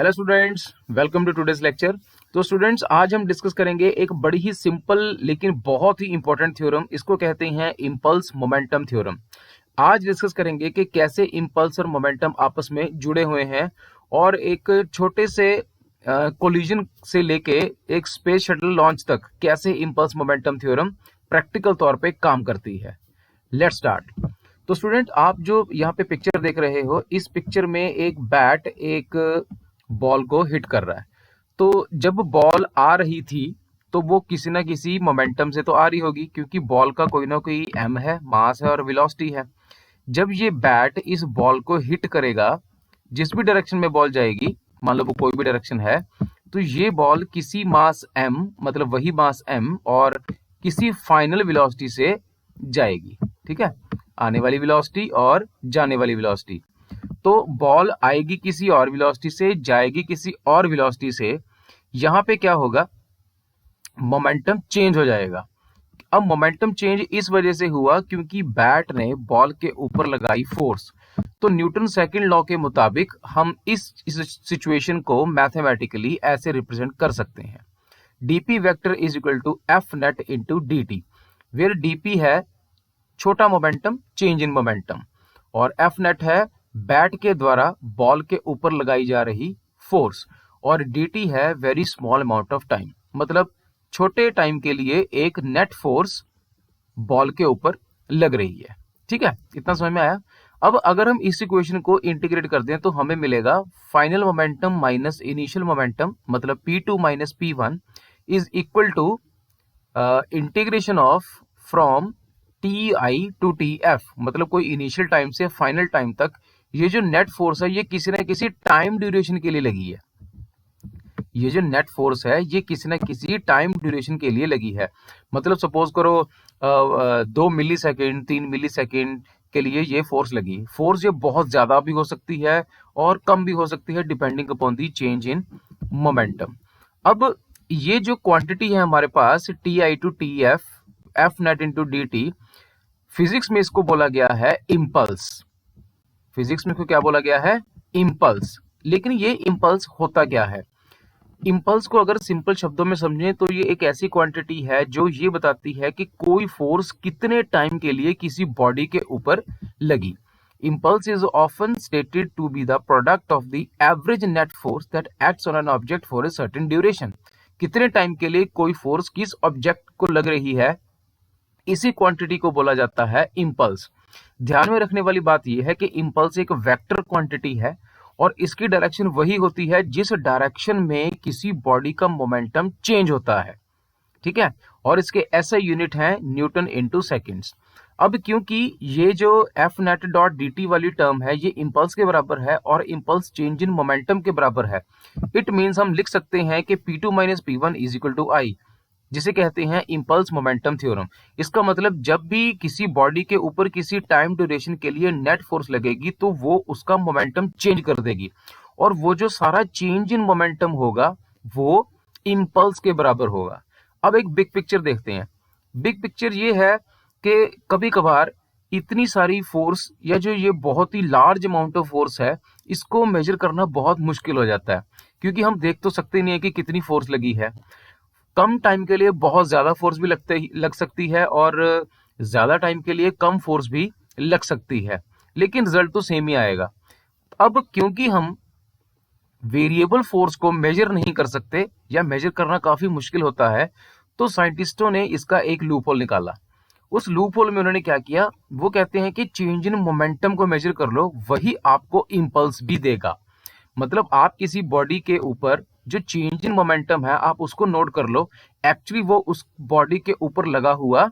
Hello students, welcome to today's lecture. तो students, आज हम डिस्कस करेंगे एक बड़ी ही सिंपल लेकिन बहुत ही इंपॉर्टेंट थ्योरम। इसको कहते हैं इम्पल्स मोमेंटम थ्योरम। आज डिस्कस करेंगे कि कैसे इम्पल्स और मोमेंटम आपस में जुड़े हुए हैं और एक छोटे से कोलिजन से लेके एक स्पेस शटल लॉन्च तक कैसे इम्पल्स मोमेंटम थ्योरम प्रैक्टिकल तौर पे काम करती है। Let's start. तो स्टूडेंट, आप जो यहाँ पे पिक्चर देख रहे हो, इस पिक्चर में एक बैट एक बॉल को हिट कर रहा है। तो जब बॉल आ रही थी तो वो किसी ना किसी मोमेंटम से तो आ रही होगी, क्योंकि बॉल का कोई ना कोई एम है, मास है और वेलोसिटी है। जब ये बैट इस बॉल को हिट करेगा, जिस भी डायरेक्शन में बॉल जाएगी, मान लो वो कोई भी डायरेक्शन है, तो ये बॉल किसी मास एम, मतलब वही मास एम और किसी फाइनल वेलोसिटी से जाएगी। ठीक है, आने वाली वेलोसिटी और जाने वाली वेलोसिटी। तो बॉल आएगी किसी और वेलोसिटी से, जाएगी किसी और वेलोसिटी से। यहां पे क्या होगा, मोमेंटम चेंज हो जाएगा। अब मोमेंटम चेंज इस वजह से हुआ क्योंकि बैट ने बॉल के ऊपर लगाई फोर्स। तो न्यूटन सेकंड लॉ के मुताबिक हम इस सिचुएशन को मैथमेटिकली ऐसे रिप्रेजेंट कर सकते हैं। DP vector is equal to F net into D T, where DP है छोटा मोमेंटम, चेंज इन मोमेंटम, और एफ नेट है बैट के द्वारा बॉल के ऊपर लगाई जा रही फोर्स, और dt है very small amount of time, मतलब छोटे टाइम के लिए एक नेट फोर्स बॉल के ऊपर लग रही है। ठीक है, इतना समझ में आया। अब अगर हम इस इक्वेशन को इंटीग्रेट कर दें तो हमें मिलेगा final momentum minus initial momentum, मतलब P2 minus P1 is equal to integration of from TI to TF, मतलब कोई इनिशियल टाइम से फाइनल टाइम तक ये जो नेट फोर्स है ये किसी न किसी टाइम ड्यूरेशन के लिए लगी है। ये जो नेट फोर्स है ये किसी न किसी टाइम ड्यूरेशन के लिए लगी है। मतलब सपोज करो 2 मिली सेकेंड, 3 मिली सेकेंड के लिए ये फोर्स लगी। फोर्स ये बहुत ज्यादा भी हो सकती है और कम भी हो सकती है, depending upon the change in momentum. अब ये जो क्वांटिटी है हमारे पास TI to TF, F net into dt, physics में इसको बोला गया है इम्पल्स। फिजिक्स में इसको क्या बोला गया है? इम्पल्स। लेकिन ये इम्पल्स होता क्या है? इम्पल्स को अगर सिंपल शब्दों में समझें तो ये एक ऐसी क्वांटिटी है जो ये बताती है कि कोई फोर्स कितने टाइम के लिए किसी बॉडी के ऊपर लगी। Impulse is often stated to be the product of the average net force that acts on an object for a certain duration. कितने टाइम के लिए कोई फोर्स किस ऑब्जेक्ट को लग रही है, इसी क्वांटिटी को बोला जाता है इम्पल्स। ध्यान में रखने वाली बात यह है कि इम्पल्स एक वेक्टर क्वांटिटी है और इसकी डायरेक्शन वही होती है जिस डायरेक्शन में किसी बॉडी का मोमेंटम चेंज होता है। ठीक है, और इसके ऐसे यूनिट हैं न्यूटन इनटू सेकंड्स। अब क्योंकि ये जो F net dot D T वाली टर्म है ये इम्पल्स के बराबर है और इम्पल्स चेंज इन मोमेंटम के बराबर है, इट मीन्स हम लिख सकते हैं कि P2 minus P1 is equal to I, जिसे कहते हैं इम्पल्स मोमेंटम थ्योरम। इसका मतलब जब भी किसी बॉडी के ऊपर किसी टाइम ड्यूरेशन के लिए नेट फोर्स लगेगी तो वो उसका मोमेंटम चेंज कर देगी, और वो जो सारा चेंज इन मोमेंटम होगा वो इम्पल्स के बराबर होगा। अब एक बिग पिक्चर देखते हैं। बिग पिक्चर ये है कि कभी कभार इतनी सारी फोर्स या जो ये बहुत ही लार्ज अमाउंट ऑफ फोर्स है, इसको मेजर करना बहुत मुश्किल हो जाता है, क्योंकि हम देख तो सकते नहीं है कि कितनी फोर्स लगी है। कम टाइम के लिए बहुत ज्यादा फोर्स भी लग सकती है और ज्यादा टाइम के लिए कम फोर्स भी लग सकती है, लेकिन रिजल्ट तो सेम ही आएगा। अब क्योंकि हम वेरिएबल फोर्स को मेजर नहीं कर सकते या मेजर करना काफी मुश्किल होता है, तो साइंटिस्टों ने इसका एक लूप होल निकाला। उस लूप होल में उन्होंने क्या किया, वो कहते हैं कि चेंज इन मोमेंटम को मेजर कर लो, वही आपको इम्पल्स भी देगा। मतलब आप किसी बॉडी के ऊपर जो चेंज इन मोमेंटम है आप उसको नोट कर लो, एक्चुअली वो उस बॉडी के ऊपर लगा हुआ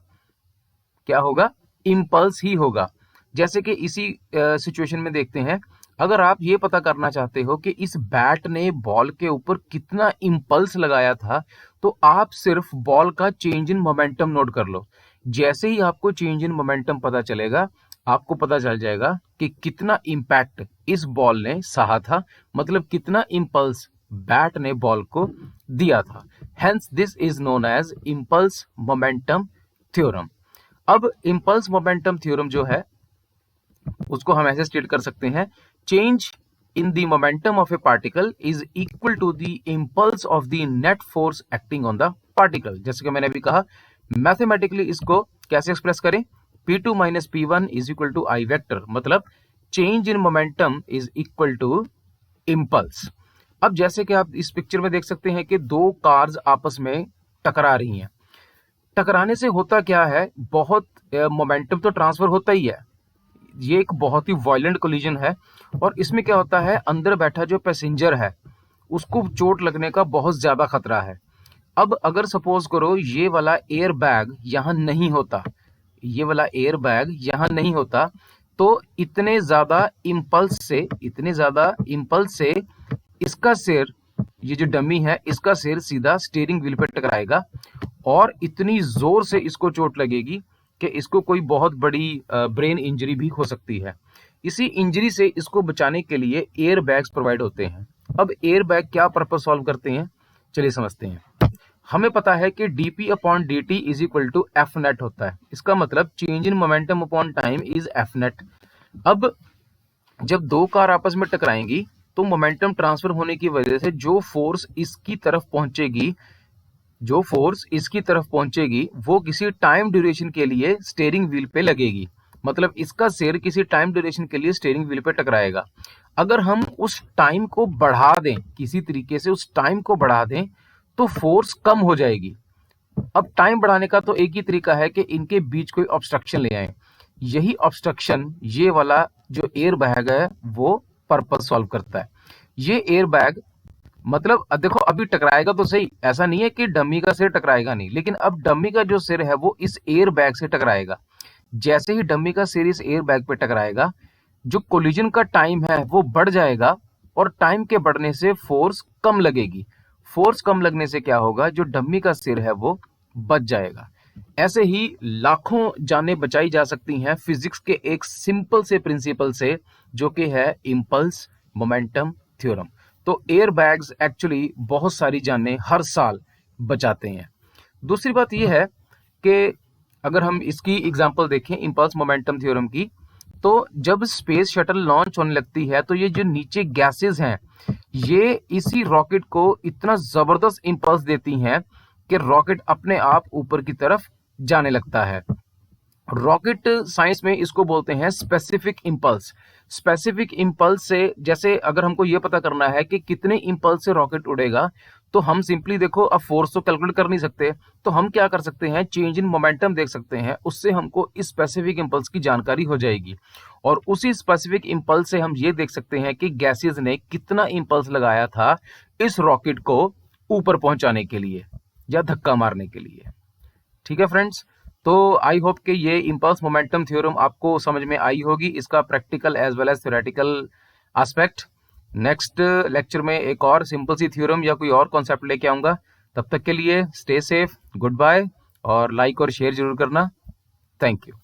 क्या होगा, इम्पल्स ही होगा। जैसे कि इसी सिचुएशन में देखते हैं, अगर आप ये पता करना चाहते हो कि इस बैट ने बॉल के ऊपर कितना इम्पल्स लगाया था, तो आप सिर्फ बॉल का चेंज इन मोमेंटम नोट कर लो। जैसे ही आपको चेंज इन मोमेंटम पता चलेगा, आपको पता चल जाएगा कि कितना इम्पैक्ट इस बॉल ने सहा था, मतलब कितना इम्पल्स बैट ने बॉल को दिया था। Hence this is known as impulse momentum theorem. अब इम्पल्स मोमेंटम थ्योरम जो है उसको हम ऐसे स्टेट कर सकते हैं, change in the momentum of a particle is equal to the impulse of the net force acting on the particle। जैसे कि मैंने अभी कहा, मैथमेटिकली इसको कैसे एक्सप्रेस करें, P2 minus P1 is equal to I vector, मतलब change in momentum is equal to impulse. अब जैसे कि आप इस पिक्चर में देख सकते हैं कि दो कार्स आपस में टकरा रही हैं। टकराने से होता क्या है, बहुत मोमेंटम तो ट्रांसफर होता ही है, ये एक बहुत ही वायलेंट कोलिजन है, और इसमें क्या होता है, अंदर बैठा जो पैसेंजर है उसको चोट लगने का बहुत ज्यादा खतरा है। अब अगर सपोज करो ये वाला एयर बैग यहां नहीं होता, ये वाला एयर बैग यहां नहीं होता, तो इतने ज्यादा इम्पल्स से इसका सिर, ये जो डमी है इसका सिर सीधा स्टीयरिंग व्हील पे टकराएगा और इतनी जोर से इसको चोट लगेगी कि इसको कोई बहुत बड़ी ब्रेन इंजरी भी हो सकती है। इसी इंजरी से इसको बचाने के लिए एयर बैग्स प्रोवाइड होते हैं। अब एयर बैग क्या पर्पस सॉल्व करते हैं, चलिए समझते हैं। हमें पता है कि dp upon dt is equal to F net होता है, इसका मतलब change in momentum upon time is F net. अब जब दो कार आपस में टकराएंगी तो मोमेंटम ट्रांसफर होने की वजह से जो फोर्स इसकी तरफ पहुंचेगी वो किसी टाइम ड्यूरेशन के लिए स्टीयरिंग व्हील पे लगेगी, मतलब इसका सिर किसी टाइम ड्यूरेशन के लिए स्टीयरिंग व्हील पे टकराएगा। अगर हम उस टाइम को बढ़ा दें, किसी तरीके से उस टाइम को बढ़ा दें, तो फोर्स कम हो जाएगी। अब टाइम बढ़ाने का तो एक ही तरीका है कि इनके बीच कोई ऑब्स्ट्रक्शन ले आए। यही ऑब्स्ट्रक्शन ये वाला जो एयर बैग है वो पर्पस सॉल्व करता है। ये एयर बैग मतलब देखो अभी टकराएगा तो सही, ऐसा नहीं है कि डमी का सिर टकराएगा नहीं, लेकिन अब डमी का जो सिर है वो इस एयर बैग से टकराएगा। जैसे ही डमी का सिर इस एयर बैग पे टकराएगा, जो कोलिजन का टाइम है वो बढ़ जाएगा और टाइम के बढ़ने से फोर्स कम लगेगी। फोर्स कम लगने से क्या होगा, जो डमी का सिर है वो बच जाएगा। ऐसे ही लाखों जानें बचाई जा सकती हैं फिजिक्स के एक सिंपल से प्रिंसिपल से, जो कि है इम्पल्स मोमेंटम थ्योरम। तो एयर बैग्स एक्चुअली बहुत सारी जानें हर साल बचाते हैं। दूसरी बात यह है कि अगर हम इसकी एग्जांपल देखें इम्पल्स मोमेंटम थ्योरम की, तो जब स्पेस शटल लॉन्च होने लगती है तो ये जो नीचे गैसेस हैं ये इसी रॉकेट को इतना जबरदस्त इम्पल्स देती हैं कि रॉकेट अपने आप ऊपर की तरफ जाने लगता है। रॉकेट साइंस में इसको बोलते हैं स्पेसिफिक इंपल्स। स्पेसिफिक इंपल्स से, जैसे अगर हमको ये पता करना है कि कितने इंपल्स से रॉकेट उड़ेगा, तो हम सिंपली देखो, अब फोर्स तो कैलकुलेट कर नहीं सकते, तो हम क्या कर सकते हैं, चेंज इन मोमेंटम देख सकते हैं, उससे हमको इस स्पेसिफिक इंपल्स की जानकारी हो जाएगी। और उसी स्पेसिफिक इंपल्स से हम ये देख सकते हैं कि गैसेस ने कितना इंपल्स लगाया था इस रॉकेट को ऊपर पहुंचाने के लिए या धक्का मारने के लिए। ठीक है फ्रेंड्स, तो आई होप कि ये इम्पल्स मोमेंटम थ्योरम आपको समझ में आई होगी, इसका practical as well as theoretical aspect. Next lecture में एक और सिंपल सी थ्योरम या कोई और कॉन्सेप्ट लेके आऊंगा। तब तक के लिए स्टे सेफ, गुड बाय, और लाइक और शेयर जरूर करना। Thank you.